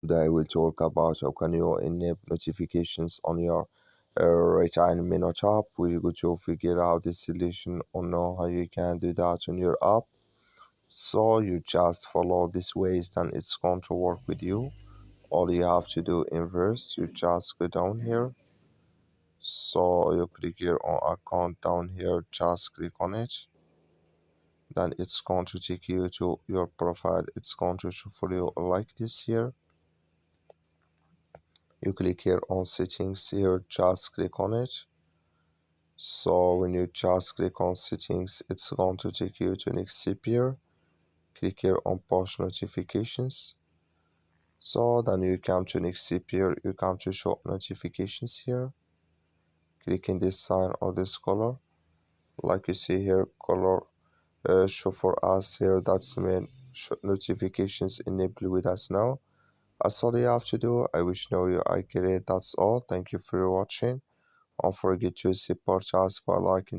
Today I will talk about how can you enable notifications on your RetailMeNot app. We're going to figure out the solution on how you can do that on your app. So you just follow this ways, then it's going to work with you. All you have to do in verse, you just go down here. So you click here on account down here, just click on it. Then it's going to take you to your profile. It's going to show for you like this here. You click here on settings here, just click on it. So when you just click on settings, it's going to take you to next step here. Click here on push notifications. So then you come to next step here, you come to show notifications here. Click in this sign or this color. Like you see here, color show for us here. That's the main notifications enabled with us now. That's all you have to do. I wish know you I get it. That's all. Thank you for watching. Don't forget to support us by liking.